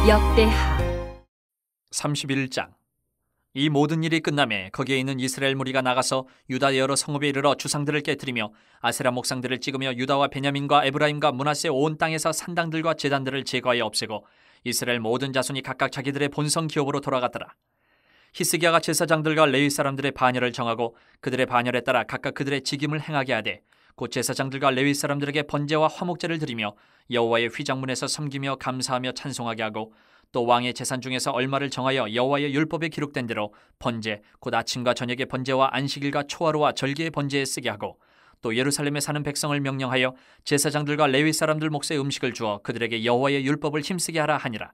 역대하 31장. 이 모든 일이 끝나매 거기에 있는 이스라엘 무리가 나가서 유다 여러 성읍에 이르러 주상들을 깨뜨리며 아세라 목상들을 찍으며 유다와 베냐민과 에브라임과 므낫세 온 땅에서 산당들과 제단들을 제거하여 없애고 이스라엘 모든 자손이 각각 자기들의 본성 기업으로 돌아갔더라. 히스기야가 제사장들과 레위 사람들의 반열을 정하고 그들의 반열에 따라 각각 그들의 직임을 행하게 하되 곧 제사장들과 레위 사람들에게 번제와 화목제를 드리며 여호와의 휘장문에서 섬기며 감사하며 찬송하게 하고 또 왕의 재산 중에서 얼마를 정하여 여호와의 율법에 기록된 대로 번제 곧 아침과 저녁의 번제와 안식일과 초하루와 절기의 번제에 쓰게 하고 또 예루살렘에 사는 백성을 명령하여 제사장들과 레위 사람들 몫의 음식을 주어 그들에게 여호와의 율법을 힘쓰게 하라 하니라.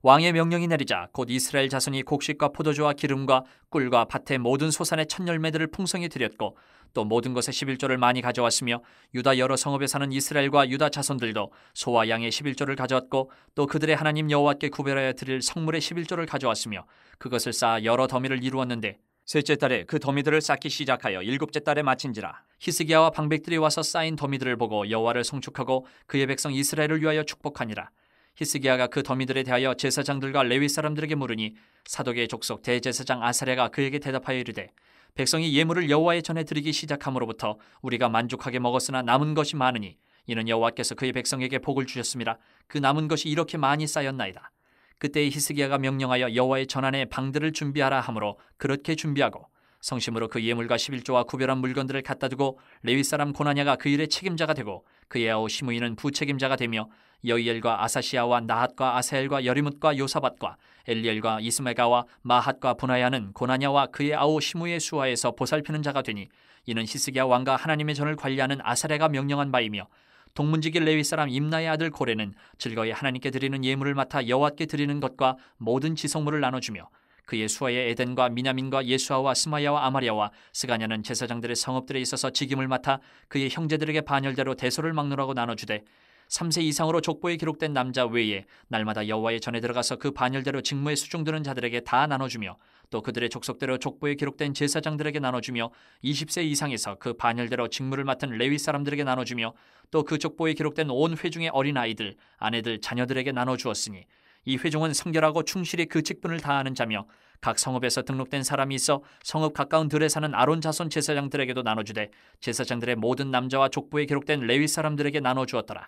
왕의 명령이 내리자 곧 이스라엘 자손이 곡식과 포도주와 기름과 꿀과 밭의 모든 소산의 첫 열매들을 풍성히 드렸고 또 모든 것의 11조를 많이 가져왔으며 유다 여러 성읍에 사는 이스라엘과 유다 자손들도 소와 양의 11조를 가져왔고 또 그들의 하나님 여호와께 구별하여 드릴 성물의 11조를 가져왔으며 그것을 쌓아 여러 더미를 이루었는데 셋째 달에 그 더미들을 쌓기 시작하여 일곱째 달에 마친지라. 히스기야와 방백들이 와서 쌓인 더미들을 보고 여호와를 송축하고 그의 백성 이스라엘을 위하여 축복하니라. 히스기야가 그 더미들에 대하여 제사장들과 레위 사람들에게 물으니 사독의 족속 대제사장 아사랴가 그에게 대답하여 이르되 백성이 예물을 여호와의 전에 드리기 시작함으로부터 우리가 만족하게 먹었으나 남은 것이 많으니 이는 여호와께서 그의 백성에게 복을 주셨음이라. 그 남은 것이 이렇게 많이 쌓였나이다. 그때 히스기야가 명령하여 여호와의 전안에 방들을 준비하라 하므로 그렇게 준비하고 성심으로 그 예물과 11조와 구별한 물건들을 갖다 두고 레위 사람 고나냐가 그 일의 책임자가 되고 그의 아우 시므이는 부책임자가 되며 여이엘과 아사시아와 나핫과 아사엘과 여리뭇과 요사밧과 엘리엘과 이스메가와 마핫과 분하야는 고나냐와 그의 아우 시므이의 수하에서 보살피는 자가 되니 이는 히스기야 왕과 하나님의 전을 관리하는 아사랴가 명령한 바이며 동문지기 레위 사람 임나의 아들 고레는 즐거이 하나님께 드리는 예물을 맡아 여호와께 드리는 것과 모든 지성물을 나눠주며 그의 수하의 에덴과 미냐민과 예수아와 스마야와 아마랴와 스가냐는 제사장들의 성읍들에 있어서 직임을 맡아 그의 형제들에게 반열대로 대소를 막노라고 나눠주되 3세 이상으로 족보에 기록된 남자 외에 날마다 여호와의 전에 들어가서 그 반열대로 직무에 수중드는 자들에게 다 나눠주며 또 그들의 족속대로 족보에 기록된 제사장들에게 나눠주며 20세 이상에서 그 반열대로 직무를 맡은 레위 사람들에게 나눠주며 또 그 족보에 기록된 온 회중의 어린 아이들, 아내들, 자녀들에게 나눠주었으니 이 회중은 성결하고 충실히 그 직분을 다하는 자며 각 성읍에서 등록된 사람이 있어 성읍 가까운 들에 사는 아론 자손 제사장들에게도 나눠주되 제사장들의 모든 남자와 족보에 기록된 레위 사람들에게 나눠주었더라.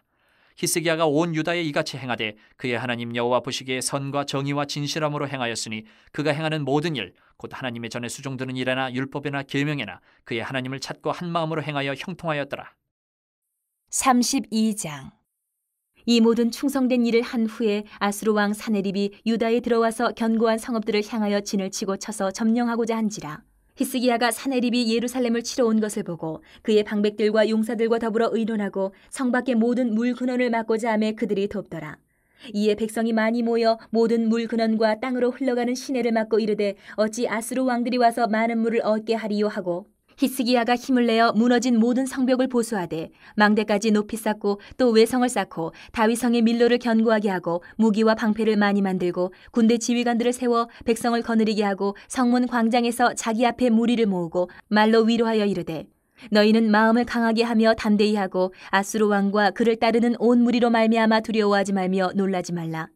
히스기야가 온 유다에 이같이 행하되 그의 하나님 여호와 보시기에 선과 정의와 진실함으로 행하였으니 그가 행하는 모든 일 곧 하나님의 전에 수종드는 일에나 율법에나 계명에나 그의 하나님을 찾고 한 마음으로 행하여 형통하였더라. 32장. 이 모든 충성된 일을 한 후에 아수르 왕 사네립이 유다에 들어와서 견고한 성읍들을 향하여 진을 치고 쳐서 점령하고자 한지라. 히스기야가 사네립이 예루살렘을 치러 온 것을 보고 그의 방백들과 용사들과 더불어 의논하고 성 밖의 모든 물 근원을 막고자 하매 그들이 돕더라. 이에 백성이 많이 모여 모든 물 근원과 땅으로 흘러가는 시내를 막고 이르되 어찌 아수르 왕들이 와서 많은 물을 얻게 하리요 하고 히스기야가 힘을 내어 무너진 모든 성벽을 보수하되 망대까지 높이 쌓고 또 외성을 쌓고 다윗성의 밀로를 견고하게 하고 무기와 방패를 많이 만들고 군대 지휘관들을 세워 백성을 거느리게 하고 성문 광장에서 자기 앞에 무리를 모으고 말로 위로하여 이르되 너희는 마음을 강하게 하며 담대히 하고 아수르 왕과 그를 따르는 온 무리로 말미암아 두려워하지 말며 놀라지 말라.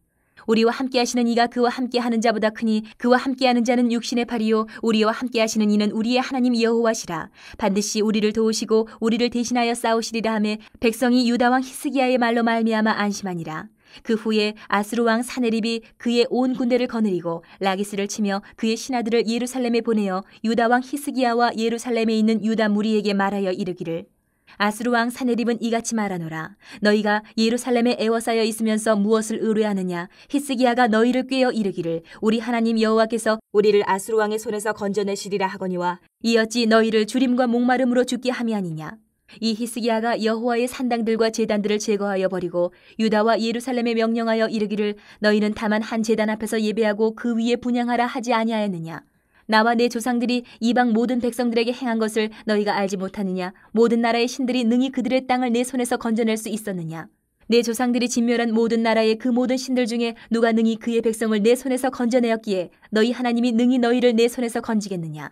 우리와 함께하시는 이가 그와 함께하는 자보다 크니 그와 함께하는 자는 육신의 팔이요 우리와 함께하시는 이는 우리의 하나님 여호와시라. 반드시 우리를 도우시고 우리를 대신하여 싸우시리라 하며 백성이 유다 왕 히스기야의 말로 말미암아 안심하니라. 그 후에 아수르 왕 사네립이 그의 온 군대를 거느리고 라기스를 치며 그의 신하들을 예루살렘에 보내어 유다 왕 히스기야와 예루살렘에 있는 유다 무리에게 말하여 이르기를 아수르 왕 사네립은 이같이 말하노라. 너희가 예루살렘에 애워싸여 있으면서 무엇을 의뢰하느냐. 히스기야가 너희를 꾀어 이르기를 우리 하나님 여호와께서 우리를 아수르 왕의 손에서 건져내시리라 하거니와 이 어찌 너희를 주림과 목마름으로 죽게 함이 아니냐. 이 히스기야가 여호와의 산당들과 제단들을 제거하여 버리고 유다와 예루살렘에 명령하여 이르기를 너희는 다만 한 제단 앞에서 예배하고 그 위에 분향하라 하지 아니하였느냐. 나와 내 조상들이 이방 모든 백성들에게 행한 것을 너희가 알지 못하느냐. 모든 나라의 신들이 능히 그들의 땅을 내 손에서 건져낼 수 있었느냐. 내 조상들이 진멸한 모든 나라의 그 모든 신들 중에 누가 능히 그의 백성을 내 손에서 건져내었기에 너희 하나님이 능히 너희를 내 손에서 건지겠느냐.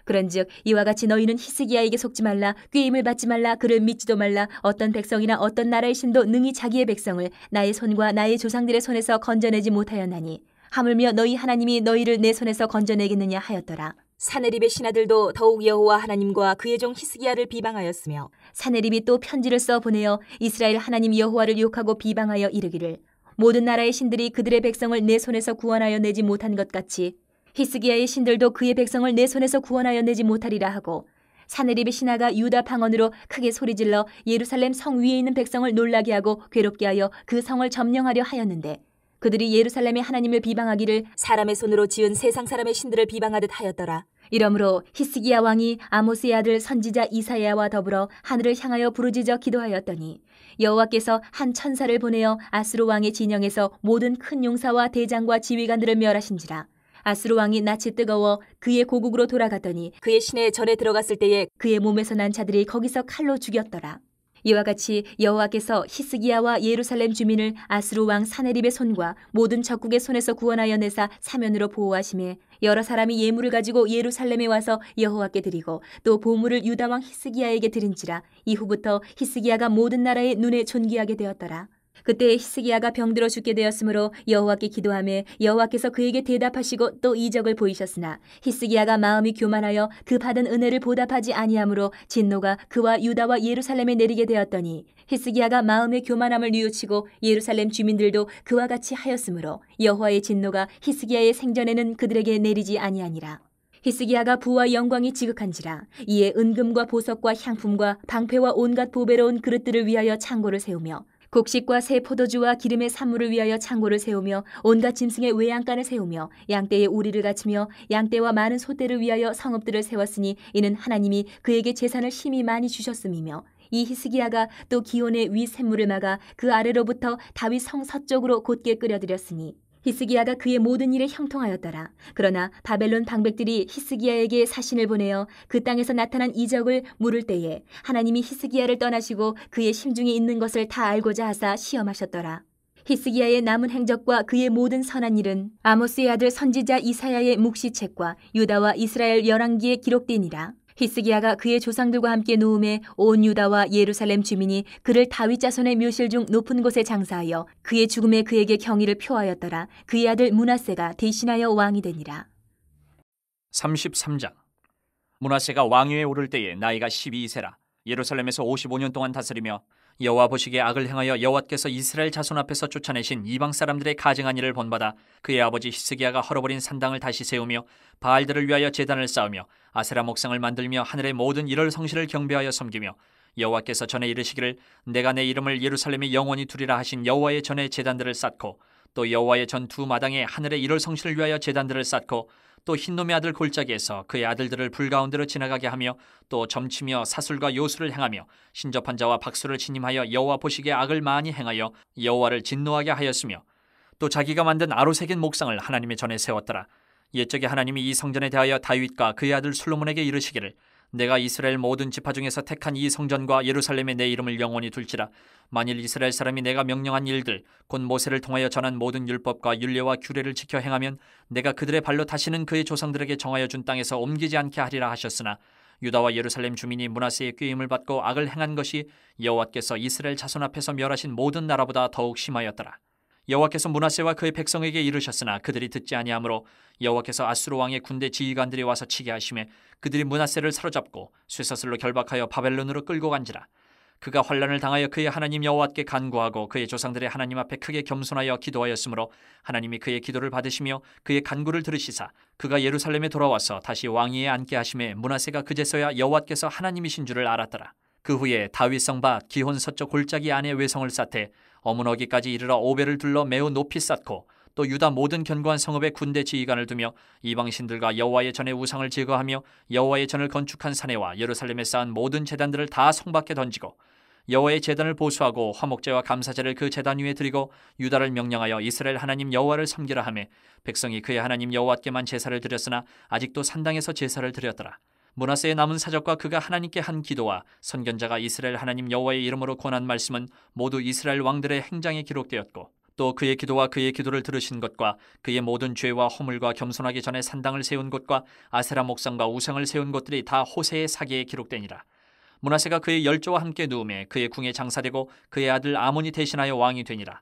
그런즉 이와 같이 너희는 히스기야에게 속지 말라. 꾀임을 받지 말라. 그를 믿지도 말라. 어떤 백성이나 어떤 나라의 신도 능히 자기의 백성을 나의 손과 나의 조상들의 손에서 건져내지 못하였나니 하물며 너희 하나님이 너희를 내 손에서 건져내겠느냐 하였더라. 사네립의 신하들도 더욱 여호와 하나님과 그의 종 히스기야를 비방하였으며 사네립이 또 편지를 써 보내어 이스라엘 하나님 여호와를 욕하고 비방하여 이르기를 모든 나라의 신들이 그들의 백성을 내 손에서 구원하여 내지 못한 것 같이 히스기야의 신들도 그의 백성을 내 손에서 구원하여 내지 못하리라 하고 사네립의 신하가 유다 방언으로 크게 소리질러 예루살렘 성 위에 있는 백성을 놀라게 하고 괴롭게 하여 그 성을 점령하려 하였는데 그들이 예루살렘의 하나님을 비방하기를 사람의 손으로 지은 세상 사람의 신들을 비방하듯 하였더라. 이러므로 히스기야 왕이 아모스의 아들 선지자 이사야와 더불어 하늘을 향하여 부르짖어 기도하였더니 여호와께서 한 천사를 보내어 아수르 왕의 진영에서 모든 큰 용사와 대장과 지휘관들을 멸하신지라. 아수르 왕이 낯이 뜨거워 그의 고국으로 돌아갔더니 그의 시내에 전에 들어갔을 때에 그의 몸에서 난 자들이 거기서 칼로 죽였더라. 이와 같이 여호와께서 히스기야와 예루살렘 주민을 아수르 왕 사네립의 손과 모든 적국의 손에서 구원하여 내사 사면으로 보호하심에 여러 사람이 예물을 가지고 예루살렘에 와서 여호와께 드리고 또 보물을 유다 왕 히스기야에게 드린지라. 이후부터 히스기야가 모든 나라의 눈에 존귀하게 되었더라. 그때 히스기야가 병들어 죽게 되었으므로 여호와께 기도하며 여호와께서 그에게 대답하시고 또 이적을 보이셨으나 히스기야가 마음이 교만하여 그 받은 은혜를 보답하지 아니하므로 진노가 그와 유다와 예루살렘에 내리게 되었더니 히스기야가 마음의 교만함을 뉘우치고 예루살렘 주민들도 그와 같이 하였으므로 여호와의 진노가 히스기야의 생전에는 그들에게 내리지 아니하니라. 히스기야가 부와 영광이 지극한지라. 이에 은금과 보석과 향품과 방패와 온갖 보배로운 그릇들을 위하여 창고를 세우며 곡식과 새 포도주와 기름의 산물을 위하여 창고를 세우며 온갖 짐승의 외양간을 세우며 양떼의 우리를 갖추며 양떼와 많은 소떼를 위하여 성읍들을 세웠으니 이는 하나님이 그에게 재산을 심히 많이 주셨음이며 이 히스기야가 또 기온의 위 샘물을 막아 그 아래로부터 다윗 성 서쪽으로 곧게 끌어들였으니 히스기야가 그의 모든 일에 형통하였더라. 그러나 바벨론 방백들이 히스기야에게 사신을 보내어 그 땅에서 나타난 이적을 물을 때에 하나님이 히스기야를 떠나시고 그의 심중에 있는 것을 다 알고자 하사 시험하셨더라. 히스기야의 남은 행적과 그의 모든 선한 일은 아모스의 아들 선지자 이사야의 묵시책과 유다와 이스라엘 열왕기에 기록되니라. 히스기야가 그의 조상들과 함께 누움에 온 유다와 예루살렘 주민이 그를 다윗 자손의 묘실 중 높은 곳에 장사하여 그의 죽음에 그에게 경의를 표하였더라. 그의 아들 므낫세가 대신하여 왕이 되니라. 33장. 므낫세가 왕위에 오를 때에 나이가 12세라. 예루살렘에서 55년 동안 다스리며 여호와 보시기에 악을 행하여 여호와께서 이스라엘 자손 앞에서 쫓아내신 이방 사람들의 가증한 일을 본받아 그의 아버지 히스기야가 헐어버린 산당을 다시 세우며 바알들을 위하여 제단을 쌓으며 아세라 목상을 만들며 하늘의 모든 일월 성실을 경배하여 섬기며 여호와께서 전에 이르시기를 내가 내 이름을 예루살렘에 영원히 두리라 하신 여호와의 전에 제단들을 쌓고 또 여호와의 전 두 마당에 하늘의 일월 성실을 위하여 제단들을 쌓고 또 흰놈의 아들 골짜기에서 그의 아들들을 불 가운데로 지나가게 하며 또 점치며 사술과 요술을 행하며 신접한 자와 박수를 침임하여 여호와 보시기에 악을 많이 행하여 여호와를 진노하게 하였으며 또 자기가 만든 아로새긴 목상을 하나님의 전에 세웠더라. 옛적에 하나님이 이 성전에 대하여 다윗과 그의 아들 솔로몬에게 이르시기를 내가 이스라엘 모든 지파 중에서 택한 이 성전과 예루살렘에 내 이름을 영원히 둘지라. 만일 이스라엘 사람이 내가 명령한 일들 곧 모세를 통하여 전한 모든 율법과 율례와 규례를 지켜 행하면 내가 그들의 발로 다시는 그의 조상들에게 정하여 준 땅에서 옮기지 않게 하리라 하셨으나 유다와 예루살렘 주민이 므낫세의 꾀임을 받고 악을 행한 것이 여호와께서 이스라엘 자손 앞에서 멸하신 모든 나라보다 더욱 심하였더라. 여호와께서 므낫세와 그의 백성에게 이르셨으나 그들이 듣지 아니하므로 여호와께서 아수르 왕의 군대 지휘관들이 와서 치게 하심에 그들이 므낫세를 사로잡고 쇠사슬로 결박하여 바벨론으로 끌고 간지라. 그가 환난을 당하여 그의 하나님 여호와께 간구하고 그의 조상들의 하나님 앞에 크게 겸손하여 기도하였으므로 하나님이 그의 기도를 받으시며 그의 간구를 들으시사 그가 예루살렘에 돌아와서 다시 왕위에 앉게 하심에 므낫세가 그제서야 여호와께서 하나님이신 줄을 알았더라. 그 후에 다윗성 밭 기혼 서쪽 골짜기 안에 외성을 쌓되 어문어기까지 이르러 오벨을 둘러 매우 높이 쌓고 또 유다 모든 견고한 성읍에 군대 지휘관을 두며 이방신들과 여호와의 전에 우상을 제거하며 여호와의 전을 건축한 사내와 예루살렘에 쌓은 모든 제단들을 다 성 밖에 던지고 여호와의 제단을 보수하고 화목제와 감사제를 그 제단 위에 드리고 유다를 명령하여 이스라엘 하나님 여호와를 섬기라 하매 백성이 그의 하나님 여호와께만 제사를 드렸으나 아직도 산당에서 제사를 드렸더라. 므낫세의 남은 사적과 그가 하나님께 한 기도와 선견자가 이스라엘 하나님 여호와의 이름으로 권한 말씀은 모두 이스라엘 왕들의 행장에 기록되었고 또 그의 기도와 그의 기도를 들으신 것과 그의 모든 죄와 허물과 겸손하기 전에 산당을 세운 곳과 아세라 목상과 우상을 세운 곳들이 다 호세의 사기에 기록되니라. 므낫세가 그의 열조와 함께 누움에 그의 궁에 장사되고 그의 아들 아몬이 대신하여 왕이 되니라.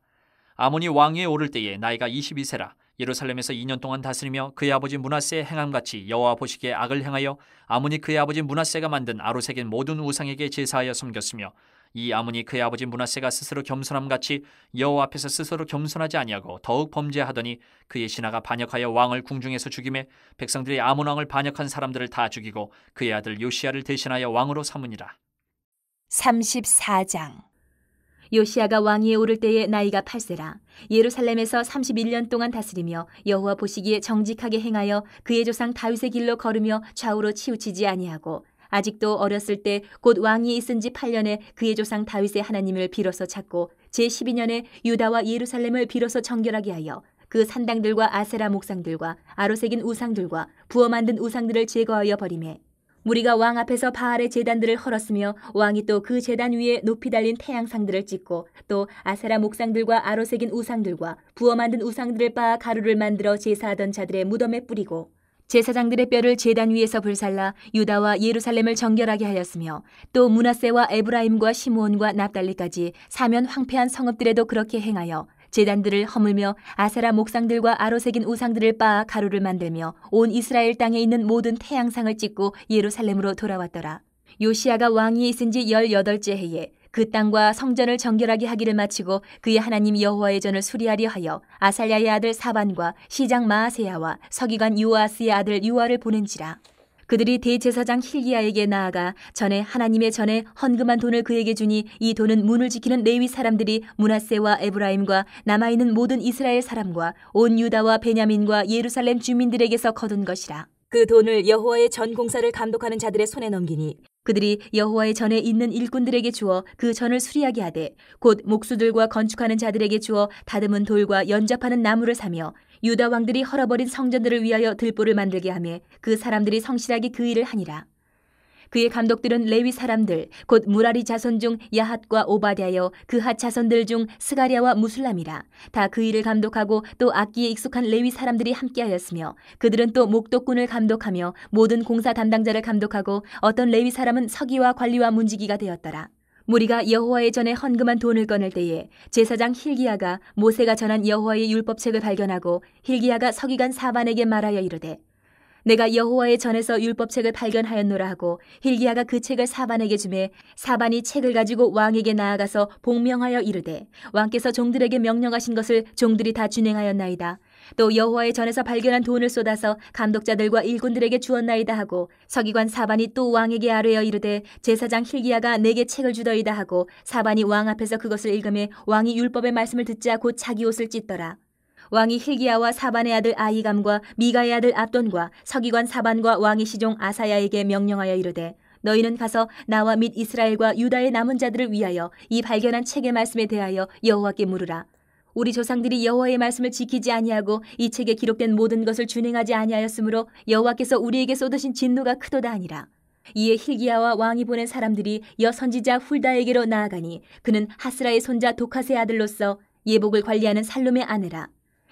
아몬이 왕위에 오를 때에 나이가 22세라. 예루살렘에서 2년 동안 다스리며 그의 아버지 므낫세의 행함같이 여호와 보시기에 악을 행하여 아몬이 그의 아버지 므낫세가 만든 아로색인 모든 우상에게 제사하여 섬겼으며 이 아몬이 그의 아버지 므낫세가 스스로 겸손함같이 여호와 앞에서 스스로 겸손하지 아니하고 더욱 범죄하더니 그의 신하가 반역하여 왕을 궁중에서 죽이매 백성들이 아몬 왕을 반역한 사람들을 다 죽이고 그의 아들 요시야를 대신하여 왕으로 삼으니라. 34장. 요시야가 왕위에 오를 때에 나이가 8세라. 예루살렘에서 31년 동안 다스리며 여호와 보시기에 정직하게 행하여 그의 조상 다윗의 길로 걸으며 좌우로 치우치지 아니하고 아직도 어렸을 때 곧 왕위에 있은 지 8년에 그의 조상 다윗의 하나님을 비로소 찾고 제12년에 유다와 예루살렘을 비로소 정결하게 하여 그 산당들과 아세라 목상들과 아로색인 우상들과 부어 만든 우상들을 제거하여 버리매 무리가 왕 앞에서 바알의 제단들을 헐었으며 왕이 또 그 제단 위에 높이 달린 태양상들을 찍고 또 아세라 목상들과 아로색인 우상들과 부어 만든 우상들을 빻아 가루를 만들어 제사하던 자들의 무덤에 뿌리고 제사장들의 뼈를 제단 위에서 불살라 유다와 예루살렘을 정결하게 하였으며 또 므낫세와 에브라임과 시므온과 납달리까지 사면 황폐한 성읍들에도 그렇게 행하여 제단들을 허물며 아세라 목상들과 아로색인 우상들을 빻아 가루를 만들며 온 이스라엘 땅에 있는 모든 태양상을 찍고 예루살렘으로 돌아왔더라. 요시야가 왕위에 있은 지 18째 해에 그 땅과 성전을 정결하게 하기를 마치고 그의 하나님 여호와의 전을 수리하려 하여 아살랴의 아들 사반과 시장 마아세야와 서기관 요아스의 아들 요아를 보낸지라. 그들이 대제사장 힐기야에게 나아가 전에 하나님의 전에 헌금한 돈을 그에게 주니 이 돈은 문을 지키는 레위 사람들이 므낫세와 에브라임과 남아있는 모든 이스라엘 사람과 온 유다와 베냐민과 예루살렘 주민들에게서 거둔 것이라. 그 돈을 여호와의 전 공사를 감독하는 자들의 손에 넘기니 그들이 여호와의 전에 있는 일꾼들에게 주어 그 전을 수리하게 하되 곧 목수들과 건축하는 자들에게 주어 다듬은 돌과 연접하는 나무를 사며 유다 왕들이 헐어버린 성전들을 위하여 들보를 만들게 하며 그 사람들이 성실하게 그 일을 하니라. 그의 감독들은 레위 사람들 곧 무라리 자손 중 야핫과 오바댜여 그핫 자손들 중 스가랴와 무술람이라. 다 그 일을 감독하고 또 악기에 익숙한 레위 사람들이 함께하였으며 그들은 또 목독군을 감독하며 모든 공사 담당자를 감독하고 어떤 레위 사람은 서기와 관리와 문지기가 되었더라. 무리가 여호와의 전에 헌금한 돈을 꺼낼 때에 제사장 힐기야가 모세가 전한 여호와의 율법책을 발견하고 힐기야가 서기관 사반에게 말하여 이르되 내가 여호와의 전에서 율법책을 발견하였노라 하고 힐기야가 그 책을 사반에게 주매 사반이 책을 가지고 왕에게 나아가서 복명하여 이르되 왕께서 종들에게 명령하신 것을 종들이 다 준행하였나이다. 또 여호와의 전에서 발견한 돈을 쏟아서 감독자들과 일꾼들에게 주었나이다 하고 서기관 사반이 또 왕에게 아뢰어 이르되 제사장 힐기야가 내게 책을 주더이다 하고 사반이 왕 앞에서 그것을 읽으매 왕이 율법의 말씀을 듣자 곧 자기 옷을 찢더라. 왕이 힐기야와 사반의 아들 아히감과 미가의 아들 압돈과 서기관 사반과 왕의 시종 아사야에게 명령하여 이르되 너희는 가서 나와 및 이스라엘과 유다의 남은 자들을 위하여 이 발견한 책의 말씀에 대하여 여호와께 물으라. 우리 조상들이 여호와의 말씀을 지키지 아니하고 이 책에 기록된 모든 것을 준행하지 아니하였으므로 여호와께서 우리에게 쏟으신 진노가 크도다 하니라. 이에 힐기야와 왕이 보낸 사람들이 여선지자 훌다에게로 나아가니 그는 하스라의 손자 도카스의 아들로서 예복을 관리하는 살룸의 아내라.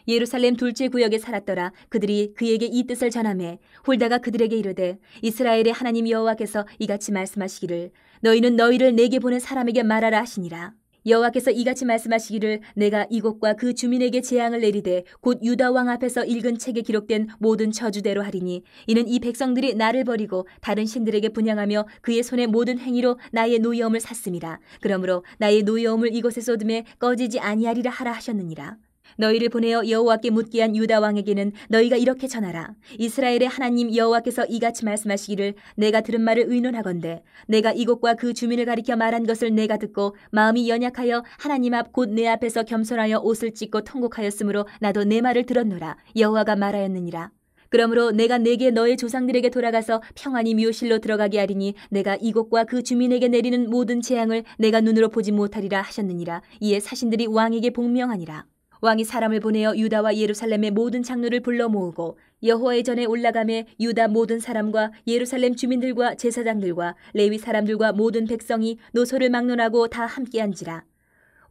예루살렘 둘째 구역에 살았더라. 그들이 그에게 이 뜻을 전하매 훌다가 그들에게 이르되 이스라엘의 하나님 여호와께서 이같이 말씀하시기를 너희는 너희를 내게 보낸 사람에게 말하라 하시니라. 여호와께서 이같이 말씀하시기를 내가 이곳과 그 주민에게 재앙을 내리되 곧 유다 왕 앞에서 읽은 책에 기록된 모든 저주대로 하리니 이는 이 백성들이 나를 버리고 다른 신들에게 분향하며 그의 손의 모든 행위로 나의 노여움을 샀음이라. 그러므로 나의 노여움을 이곳에 쏟음에 꺼지지 아니하리라 하라 하셨느니라. 너희를 보내어 여호와께 묻게 한 유다 왕에게는 너희가 이렇게 전하라. 이스라엘의 하나님 여호와께서 이같이 말씀하시기를 내가 들은 말을 의논하건대 내가 이곳과 그 주민을 가리켜 말한 것을 내가 듣고 마음이 연약하여 하나님 앞 곧 내 앞에서 겸손하여 옷을 찢고 통곡하였으므로 나도 내 말을 들었노라. 여호와가 말하였느니라. 그러므로 내가 내게 너의 조상들에게 돌아가서 평안히 묘실로 들어가게 하리니 내가 이곳과 그 주민에게 내리는 모든 재앙을 내가 눈으로 보지 못하리라 하셨느니라. 이에 사신들이 왕에게 복명하니라. 왕이 사람을 보내어 유다와 예루살렘의 모든 장로를 불러 모으고 여호와의 전에 올라가매 유다 모든 사람과 예루살렘 주민들과 제사장들과 레위 사람들과 모든 백성이 노소를 막론하고 다 함께한지라.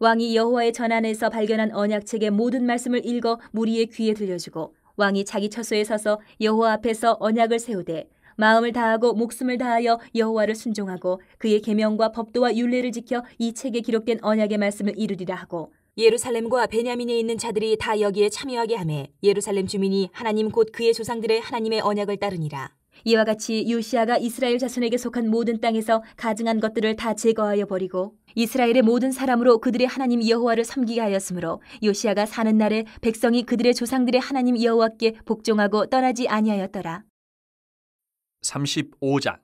왕이 여호와의 전안에서 발견한 언약책의 모든 말씀을 읽어 무리의 귀에 들려주고 왕이 자기 처소에 서서 여호와 앞에서 언약을 세우되 마음을 다하고 목숨을 다하여 여호와를 순종하고 그의 계명과 법도와 율례를 지켜 이 책에 기록된 언약의 말씀을 이루리라 하고 예루살렘과 베냐민에 있는 자들이 다 여기에 참여하게 하매 예루살렘 주민이 하나님 곧 그의 조상들의 하나님의 언약을 따르니라. 이와 같이 요시야가 이스라엘 자손에게 속한 모든 땅에서 가증한 것들을 다 제거하여 버리고 이스라엘의 모든 사람으로 그들의 하나님 여호와를 섬기게 하였으므로 요시야가 사는 날에 백성이 그들의 조상들의 하나님 여호와께 복종하고 떠나지 아니하였더라. 35장.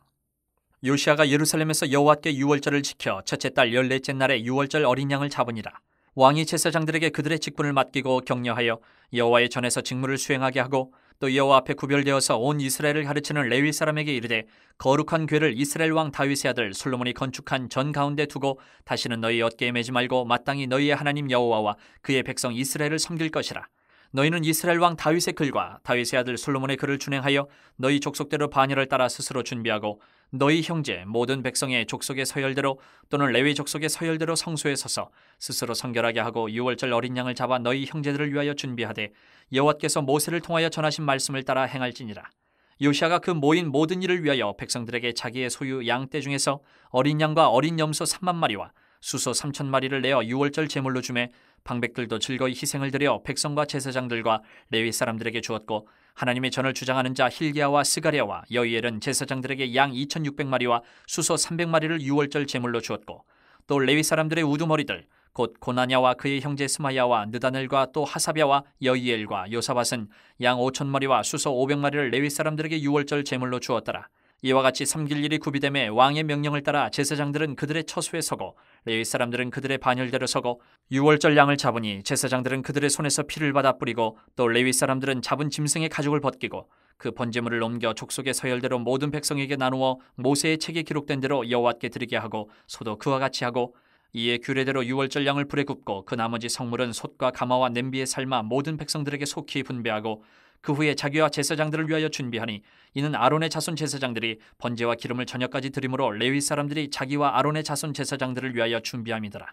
요시야가 예루살렘에서 여호와께 유월절을 지켜 첫째 달 14째 날에 유월절 어린 양을 잡으니라. 왕이 제사장들에게 그들의 직분을 맡기고 격려하여 여호와의 전에서 직무를 수행하게 하고 또 여호와 앞에 구별되어서 온 이스라엘을 가르치는 레위 사람에게 이르되 거룩한 궤를 이스라엘 왕 다윗의 아들 솔로몬이 건축한 전 가운데 두고 다시는 너희 어깨에 매지 말고 마땅히 너희의 하나님 여호와와 그의 백성 이스라엘을 섬길 것이라. 너희는 이스라엘 왕 다윗의 글과 다윗의 아들 솔로몬의 글을 준행하여 너희 족속대로 반열을 따라 스스로 준비하고 너희 형제 모든 백성의 족속의 서열대로 또는 레위 족속의 서열대로 성소에 서서 스스로 성결하게 하고 유월절 어린 양을 잡아 너희 형제들을 위하여 준비하되 여호와께서 모세를 통하여 전하신 말씀을 따라 행할지니라. 요시야가 그 모인 모든 일을 위하여 백성들에게 자기의 소유 양떼 중에서 어린 양과 어린 염소 3만 마리와 수소 3천 마리를 내어 유월절 제물로 주매 방백들도 즐거이 희생을 드려 백성과 제사장들과 레위 사람들에게 주었고 하나님의 전을 주장하는 자 hil기야와 스가랴와 여이엘은 제사장들에게 양 2,600마리와 수소 300마리를 유월절 제물로 주었고 또 레위 사람들의 우두머리들 곧 고나냐와 그의 형제 스마야와 느다넬과 또 하사랴와 여이엘과 요사밧은 양 5,000마리와 수소 500마리를 레위 사람들에게 유월절 제물로 주었더라. 이와 같이 섬길 일이 구비됨에 왕의 명령을 따라 제사장들은 그들의 처소에 서고 레위 사람들은 그들의 반열대로 서고 유월절 양을 잡으니 제사장들은 그들의 손에서 피를 받아 뿌리고 또 레위 사람들은 잡은 짐승의 가죽을 벗기고 그 번제물을 옮겨 족속의 서열대로 모든 백성에게 나누어 모세의 책에 기록된 대로 여호와께 드리게 하고 소도 그와 같이 하고 이에 규례대로 유월절 양을 불에 굽고 그 나머지 성물은 솥과 가마와 냄비에 삶아 모든 백성들에게 속히 분배하고 그 후에 자기와 제사장들을 위하여 준비하니 이는 아론의 자손 제사장들이 번제와 기름을 저녁까지 드림으로 레위 사람들이 자기와 아론의 자손 제사장들을 위하여 준비함이더라.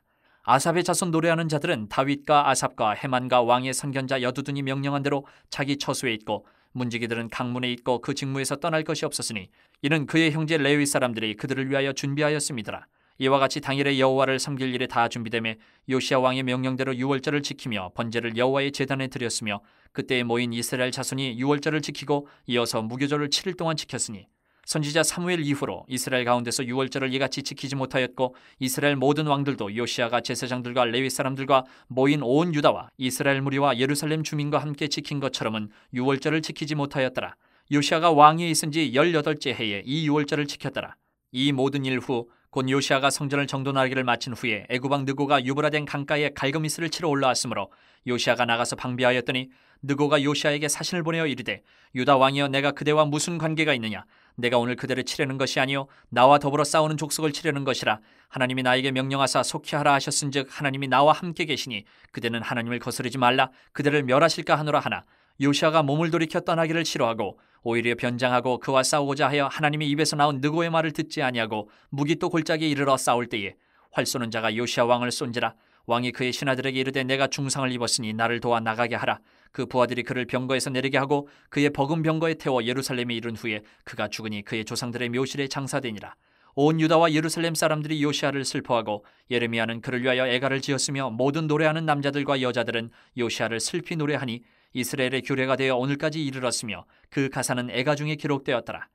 아삽의 자손 노래하는 자들은 다윗과 아삽과 헤만과 왕의 선견자 여두둔이 명령한 대로 자기 처소에 있고 문지기들은 강문에 있고 그 직무에서 떠날 것이 없었으니 이는 그의 형제 레위 사람들이 그들을 위하여 준비하였음이더라. 이와 같이 당일에 여호와를 섬길 일에 다 준비되매 요시야 왕의 명령대로 유월절을 지키며 번제를 여호와의 제단에 드렸으며 그때에 모인 이스라엘 자손이 유월절을 지키고 이어서 무교절을 7일 동안 지켰으니 선지자 사무엘 이후로 이스라엘 가운데서 유월절을 이같이 지키지 못하였고 이스라엘 모든 왕들도 요시야가 제사장들과 레위 사람들과 모인 온 유다와 이스라엘 무리와 예루살렘 주민과 함께 지킨 것처럼은 유월절을 지키지 못하였더라. 요시야가 왕위에 있은 지 18째 해에 이 유월절을 지켰더라. 이 모든 일 후 곧 요시야가 성전을 정돈하기를 마친 후에 애굽 왕 느고가 유브라덴 강가에 갈그미스를 치러 올라왔으므로 요시야가 나가서 방비하였더니 느고가 요시야에게 사신을 보내어 이르되 유다 왕이여 내가 그대와 무슨 관계가 있느냐 내가 오늘 그대를 치려는 것이 아니요 나와 더불어 싸우는 족속을 치려는 것이라 하나님이 나에게 명령하사 속히 하라 하셨은즉 하나님이 나와 함께 계시니 그대는 하나님을 거스르지 말라 그대를 멸하실까 하노라 하나 요시야가 몸을 돌이켜 떠나기를 싫어하고 오히려 변장하고 그와 싸우고자 하여 하나님의 입에서 나온 느고의 말을 듣지 아니하고 무기 또 골짜기에 이르러 싸울 때에 활 쏘는 자가 요시야 왕을 쏜지라 왕이 그의 신하들에게 이르되 내가 중상을 입었으니 나를 도와 나가게 하라. 그 부하들이 그를 병거에서 내리게 하고 그의 버금 병거에 태워 예루살렘에 이른 후에 그가 죽으니 그의 조상들의 묘실에 장사되니라. 온 유다와 예루살렘 사람들이 요시야를 슬퍼하고 예레미야는 그를 위하여 애가를 지었으며 모든 노래하는 남자들과 여자들은 요시야를 슬피 노래하니 이스라엘의 규례가 되어 오늘까지 이르렀으며 그 가사는 애가 중에 기록되었더라.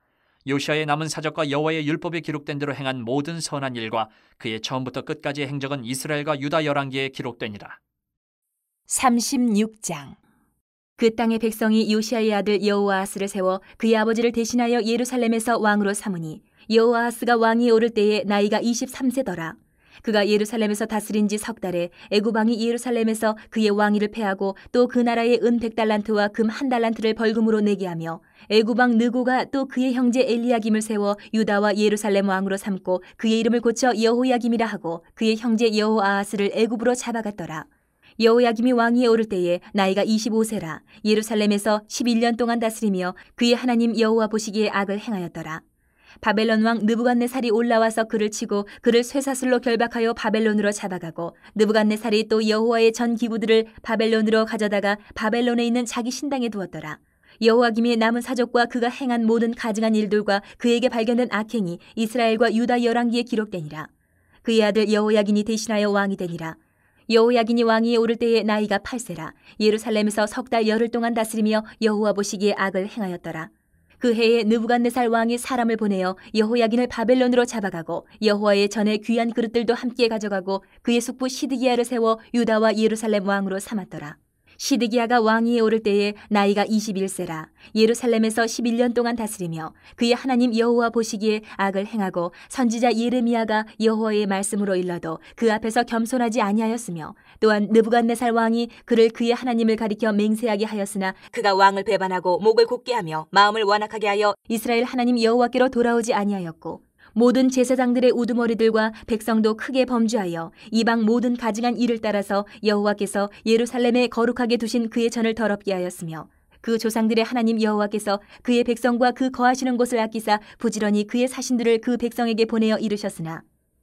요시야의 남은 사적과 여호와의 율법에 기록된 대로 행한 모든 선한 일과 그의 처음부터 끝까지의 행적은 이스라엘과 유다 열왕기에 기록되니라. 36장. 그 땅의 백성이 요시야의 아들 여호아하스를 세워 그의 아버지를 대신하여 예루살렘에서 왕으로 삼으니 여호아하스가 왕위에 오를 때에 나이가 23세더라. 그가 예루살렘에서 다스린 지 석 달에 애굽 왕이 예루살렘에서 그의 왕위를 패하고 또 그 나라에 은 100달란트와 금 1달란트를 벌금으로 내게 하며 애굽 왕 느고가 또 그의 형제 엘리야김을 세워 유다와 예루살렘 왕으로 삼고 그의 이름을 고쳐 여호야김이라 하고 그의 형제 여호아하스를 애굽으로 잡아갔더라. 여호야김이 왕위에 오를 때에 나이가 25세라. 예루살렘에서 11년 동안 다스리며 그의 하나님 여호와 보시기에 악을 행하였더라. 바벨론 왕 느부갓네살이 올라와서 그를 치고 그를 쇠사슬로 결박하여 바벨론으로 잡아가고 느부갓네살이 또 여호와의 전 기구들을 바벨론으로 가져다가 바벨론에 있는 자기 신당에 두었더라. 여호야김의 남은 사적과 그가 행한 모든 가증한 일들과 그에게 발견된 악행이 이스라엘과 유다 열왕기에 기록되니라. 그의 아들 여호야긴이 대신하여 왕이 되니라. 여호야긴이 왕위에 오를 때의 나이가 8세라. 예루살렘에서 석 달 열흘 동안 다스리며 여호와 보시기에 악을 행하였더라. 그 해에 느부갓네살 왕이 사람을 보내어 여호야긴을 바벨론으로 잡아가고 여호와의 전에 귀한 그릇들도 함께 가져가고 그의 숙부 시드기야를 세워 유다와 예루살렘 왕으로 삼았더라. 시드기야가 왕위에 오를 때에 나이가 21세라. 예루살렘에서 11년 동안 다스리며 그의 하나님 여호와 보시기에 악을 행하고 선지자 예레미야가 여호와의 말씀으로 일러도 그 앞에서 겸손하지 아니하였으며 또한 느부갓네살 왕이 그를 그의 하나님을 가리켜 맹세하게 하였으나 그가 왕을 배반하고 목을 곧게 하며 마음을 완악하게 하여 이스라엘 하나님 여호와께로 돌아오지 아니하였고 모든 제사장들의 우두머리들과 백성도 크게 범죄하여 이방 모든 가증한 일을 따라서 여호와께서 예루살렘에 거룩하게 두신 그의 전을 더럽게 하였으며 그 조상들의 하나님 여호와께서 그의 백성과 그 거하시는 곳을 아끼사 부지런히 그의 사신들을 그 백성에게 보내어 이르셨으나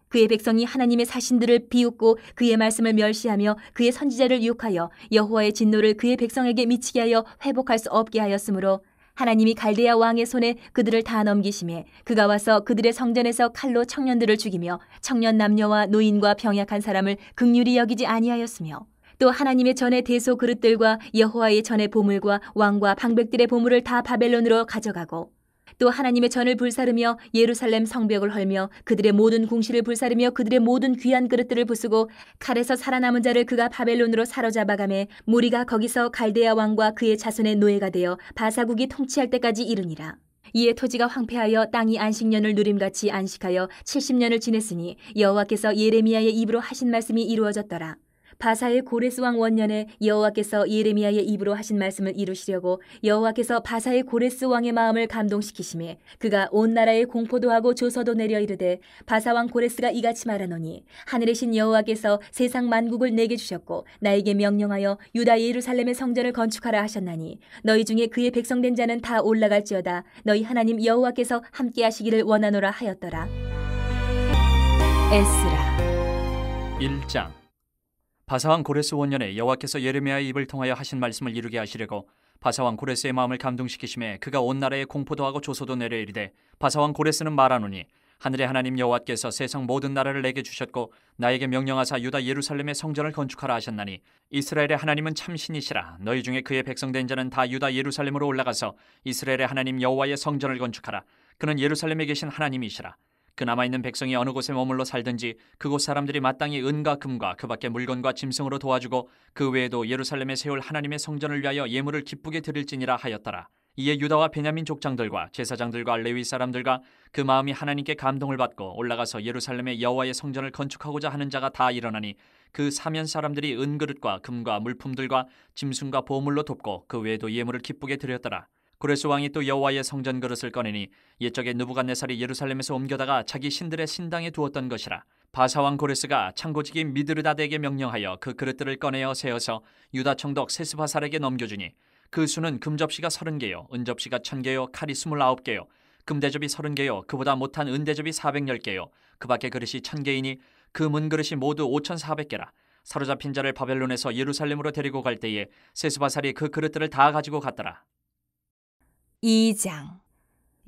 그의 백성이 하나님의 사신들을 비웃고 그의 말씀을 멸시하며 그의 선지자를 유혹하여 여호와의 진노를 그의 백성에게 미치게 하여 회복할 수 없게 하였으므로 하나님이 갈대아 왕의 손에 그들을 다 넘기심에 그가 와서 그들의 성전에서 칼로 청년들을 죽이며 청년 남녀와 노인과 병약한 사람을 긍휼히 여기지 아니하였으며 또 하나님의 전의 대소 그릇들과 여호와의 전의 보물과 왕과 방백들의 보물을 다 바벨론으로 가져가고 또 하나님의 전을 불사르며 예루살렘 성벽을 헐며 그들의 모든 궁실을 불사르며 그들의 모든 귀한 그릇들을 부수고 칼에서 살아남은 자를 그가 바벨론으로 사로잡아가매 무리가 거기서 갈대아 왕과 그의 자손의 노예가 되어 바사국이 통치할 때까지 이르니라. 이에 토지가 황폐하여 땅이 안식년을 누림같이 안식하여 70년을 지냈으니 여호와께서 예레미야의 입으로 하신 말씀이 이루어졌더라. 바사의 고레스 왕 원년에 여호와께서 예레미야의 입으로 하신 말씀을 이루시려고 여호와께서 바사의 고레스 왕의 마음을 감동시키심에 그가 온 나라에 공포도 하고 조서도 내려 이르되 바사 왕 고레스가 이같이 말하노니 하늘의 신 여호와께서 세상 만국을 내게 주셨고 나에게 명령하여 유다 예루살렘의 성전을 건축하라 하셨나니 너희 중에 그의 백성된 자는 다 올라갈지어다 너희 하나님 여호와께서 함께 하시기를 원하노라 하였더라. 에스라 1장. 바사왕 고레스 원년에 여호와께서 예레미야의 입을 통하여 하신 말씀을 이루게 하시려고 바사왕 고레스의 마음을 감동시키심에 그가 온 나라에 공포도 하고 조소도 내려 이르되 바사왕 고레스는 말하노니 하늘의 하나님 여호와께서 세상 모든 나라를 내게 주셨고 나에게 명령하사 유다 예루살렘의 성전을 건축하라 하셨나니 이스라엘의 하나님은 참 신이시라. 너희 중에 그의 백성된 자는 다 유다 예루살렘으로 올라가서 이스라엘의 하나님 여호와의 성전을 건축하라. 그는 예루살렘에 계신 하나님이시라. 그 남아있는 백성이 어느 곳에 머물러 살든지 그곳 사람들이 마땅히 은과 금과 그 밖에 물건과 짐승으로 도와주고 그 외에도 예루살렘에 세울 하나님의 성전을 위하여 예물을 기쁘게 드릴지니라 하였더라. 이에 유다와 베냐민 족장들과 제사장들과 레위 사람들과 그 마음이 하나님께 감동을 받고 올라가서 예루살렘에 여호와의 성전을 건축하고자 하는 자가 다 일어나니 그 사면 사람들이 은그릇과 금과 물품들과 짐승과 보물로 돕고 그 외에도 예물을 기쁘게 드렸더라. 고레스 왕이 또 여호와의 성전 그릇을 꺼내니 옛적에 느부갓네살이 예루살렘에서 옮겨다가 자기 신들의 신당에 두었던 것이라. 바사 왕 고레스가 창고직인 미드르다드에게 명령하여 그 그릇들을 꺼내어 세어서 유다 총독 세스바살에게 넘겨주니 그 수는 금접시가 30개요 은접시가 1000개요 칼이 29개요 금대접이 30개요 그보다 못한 은대접이 410개요 그 밖에 그릇이 1000개이니 그 문그릇이 모두 5400개라. 사로잡힌 자를 바벨론에서 예루살렘으로 데리고 갈 때에 세스바살이 그 그릇들을 다 가지고 갔더라. 2장.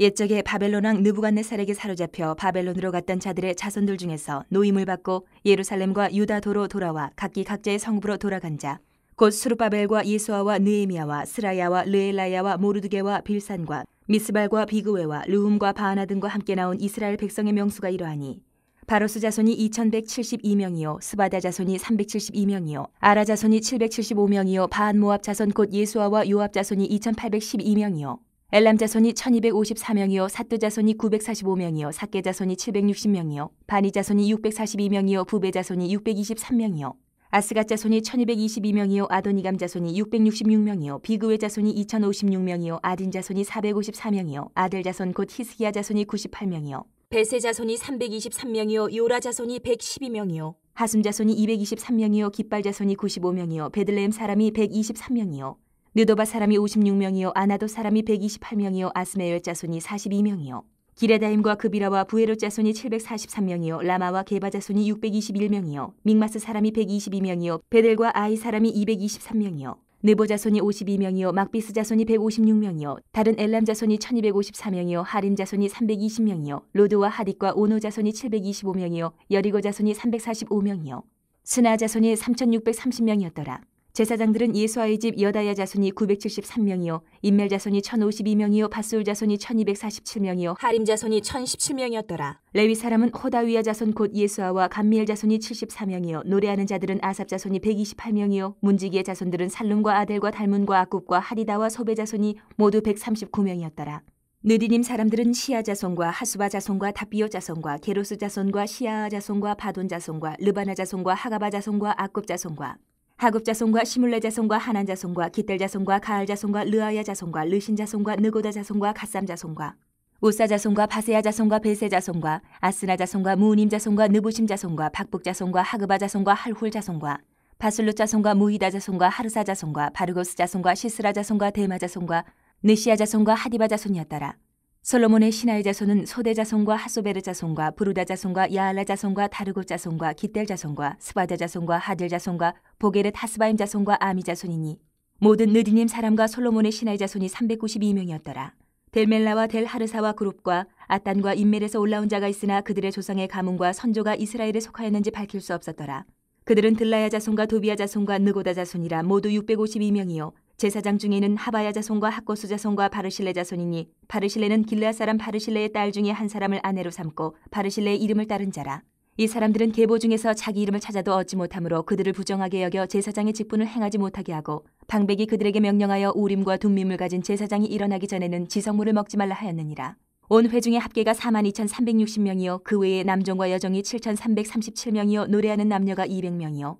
옛적에 바벨론 왕 느부갓네살에게 사로잡혀 바벨론으로 갔던 자들의 자손들 중에서 노임을 받고 예루살렘과 유다도로 돌아와 각기 각자의 성부로 돌아간 자 곧 스룹바벨과 예수아와 느헤미야와 스라야와 르엘라야와 모르드게와 빌산과 미스발과 비그웨와 르훔과 바하나 등과 함께 나온 이스라엘 백성의 명수가 이러하니 바로스 자손이 2172명이요 스바다 자손이 372명이요 아라 자손이 775명이요 바한 모압 자손 곧 예수아와 요압 자손이 2812명이요 엘람 자손이 1254명이요 삿두 자손이 945명이요 삭게 자손이 760명이요 바니 자손이 642명이요 부베 자손이 623명이요 아스갓 자손이 1222명이요 아도니감 자손이 666명이요 비그웨 자손이 2056명이요 아딘 자손이 454명이요 아들 자손 곧 히스기야 자손이 98명이요 베세 자손이 323명이요 요라 자손이 112명이요 하숨 자손이 223명이요 깃발 자손이 95명이요 베들레헴 사람이 123명이요 느도바 사람이 56명이요 아나도 사람이 128명이요 아스메열 자손이 42명이요 기레다임과 그비라와 부에롯 자손이 743명이요 라마와 게바 자손이 621명이요 믹마스 사람이 122명이요 베델과 아이 사람이 223명이요 느보 자손이 52명이요 막비스 자손이 156명이요 다른 엘람 자손이 1254명이요 하림 자손이 320명이요 로드와 하딕과 오노 자손이 725명이요 여리고 자손이 345명이요 스나 자손이 3630명이었더라. 제사장들은 예수아의 집 여다야 자손이 973명이요 인멜 자손이 1052명이요 밧술 자손이 1247명이요 하림 자손이 1017명이었더라. 레위 사람은 호다위야 자손 곧 예수아와 감미엘 자손이 74명이요 노래하는 자들은 아삽 자손이 128명이요 문지기의 자손들은 살룸과 아델과 달문과 아굽과 하리다와 소베 자손이 모두 139명이었더라. 느디님 사람들은 시아 자손과 하수바 자손과 다비오 자손과 게로스 자손과 시아아 자손과 바돈 자손과 르바나 자손과 하가바 자손과 아굽 자손과 하굽 자손과 시물레 자손과 하난 자손과 기델 자손과 가알 자손과 르아야 자손과 르신 자손과 느고다 자손과 갓삼 자손과 우사 자손과 바세야 자손과 베세 자손과 아스나 자손과 무님 자손과 느부심 자손과 박북 자손과 하그바 자손과 할훌 자손과 바술루 자손과 무히다 자손과 하르사 자손과 바르고스 자손과 시스라 자손과 데마 자손과 느시아 자손과 하디바 자손이었더라. 솔로몬의 신하의 자손은 소대 자손과 하소베르 자손과 부르다 자손과 야알라 자손과 다르고 자손과 기델 자손과 스바다 자손과 하딜 자손과 보게렛 하스바임 자손과 아미 자손이니 모든 느디님 사람과 솔로몬의 신하의 자손이 392명이었더라. 델멜라와 델 하르사와 그룹과 아딴과 인멜에서 올라온 자가 있으나 그들의 조상의 가문과 선조가 이스라엘에 속하였는지 밝힐 수 없었더라. 그들은 들라야 자손과 도비야 자손과 느고다 자손이라 모두 652명이요 제사장 중에는 하바야 자손과 학고수 자손과 바르실레 자손이니 바르실레는 길르앗 사람 바르실레의 딸 중에 한 사람을 아내로 삼고 바르실레의 이름을 따른 자라. 이 사람들은 계보 중에서 자기 이름을 찾아도 얻지 못하므로 그들을 부정하게 여겨 제사장의 직분을 행하지 못하게 하고 방백이 그들에게 명령하여 우림과 둠밈을 가진 제사장이 일어나기 전에는 지성물을 먹지 말라 하였느니라. 온 회중의 합계가 42,360명이요 그 외에 남종과 여종이 7,337명이요 노래하는 남녀가 200명이요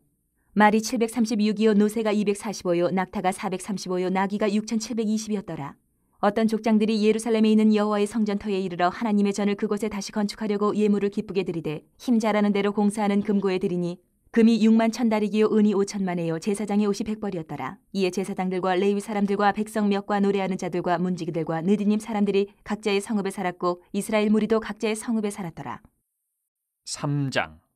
말이 736이요 노새가 245요 낙타가 435요 나귀가 6,720이었더라. 어떤 족장들이 예루살렘에 있는 여호와의 성전터에 이르러 하나님의 전을 그곳에 다시 건축하려고 예물을 기쁘게 드리되 힘 잘하는 대로 공사하는 금고에 드리니 금이 6만 1,000다리기요 은이 5천만에요 제사장의 옷이 100벌이었더라. 이에 제사장들과 레위 사람들과 백성 몇과 노래하는 자들과 문지기들과 느디님 사람들이 각자의 성읍에 살았고 이스라엘 무리도 각자의 성읍에 살았더라. 3장.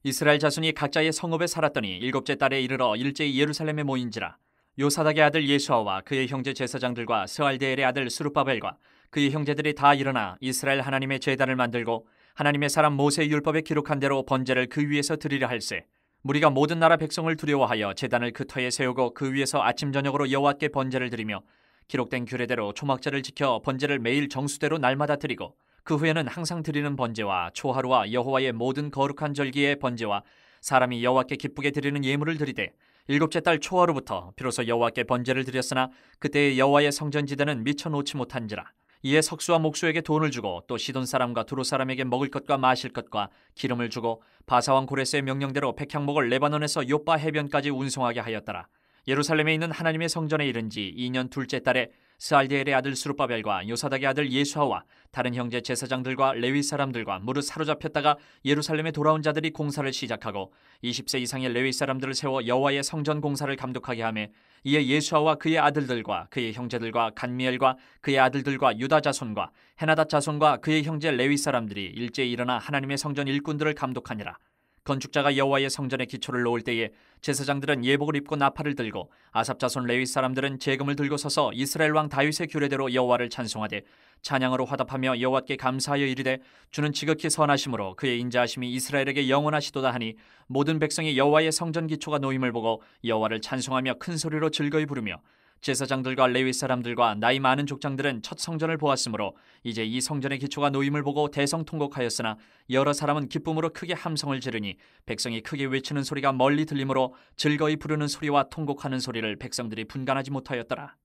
이스라엘 자손이 각자의 성읍에 살았더니 일곱째 달에 이르러 일제히 예루살렘에 모인지라. 요사닥의 아들 예수아와 그의 형제 제사장들과 스알데엘의 아들 스룹바벨과 그의 형제들이 다 일어나 이스라엘 하나님의 제단을 만들고 하나님의 사람 모세의 율법에 기록한 대로 번제를 그 위에서 드리려 할세. 무리가 모든 나라 백성을 두려워하여 제단을 그 터에 세우고 그 위에서 아침 저녁으로 여호와께 번제를 드리며 기록된 규례대로 초막절을 지켜 번제를 매일 정수대로 날마다 드리고 그 후에는 항상 드리는 번제와 초하루와 여호와의 모든 거룩한 절기의 번제와 사람이 여호와께 기쁘게 드리는 예물을 드리되 일곱째 달 초하루부터 비로소 여호와께 번제를 드렸으나 그때의 여호와의 성전지대는 미쳐 놓지 못한지라. 이에 석수와 목수에게 돈을 주고 또 시돈 사람과 두로 사람에게 먹을 것과 마실 것과 기름을 주고 바사왕 고레스의 명령대로 백향목을 레바논에서 요빠 해변까지 운송하게 하였더라. 예루살렘에 있는 하나님의 성전에 이른 지 2년 둘째 달에 스알디엘의 아들 스룹바벨과 요사닥의 아들 예수아와 다른 형제 제사장들과 레위 사람들과 무릇 사로잡혔다가 예루살렘에 돌아온 자들이 공사를 시작하고 20세 이상의 레위 사람들을 세워 여호와의 성전 공사를 감독하게 하며 이에 예수아와 그의 아들들과 그의 형제들과 간미엘과 그의 아들들과 유다 자손과 헤나닷 자손과 그의 형제 레위 사람들이 일제히 일어나 하나님의 성전 일꾼들을 감독하니라. 건축자가 여호와의 성전에 기초를 놓을 때에 제사장들은 예복을 입고 나팔을 들고 아삽 자손 레위 사람들은 제금을 들고 서서 이스라엘 왕 다윗의 규례대로 여호와를 찬송하되 찬양으로 화답하며 여호와께 감사하여 이르되 주는 지극히 선하심으로 그의 인자하심이 이스라엘에게 영원하시도다 하니 모든 백성이 여호와의 성전 기초가 놓임을 보고 여호와를 찬송하며 큰 소리로 즐거이 부르며 제사장들과 레위 사람들과 나이 많은 족장들은 첫 성전을 보았으므로 이제 이 성전의 기초가 놓임을 보고 대성통곡하였으나 여러 사람은 기쁨으로 크게 함성을 지르니 백성이 크게 외치는 소리가 멀리 들리므로 즐거이 부르는 소리와 통곡하는 소리를 백성들이 분간하지 못하였더라.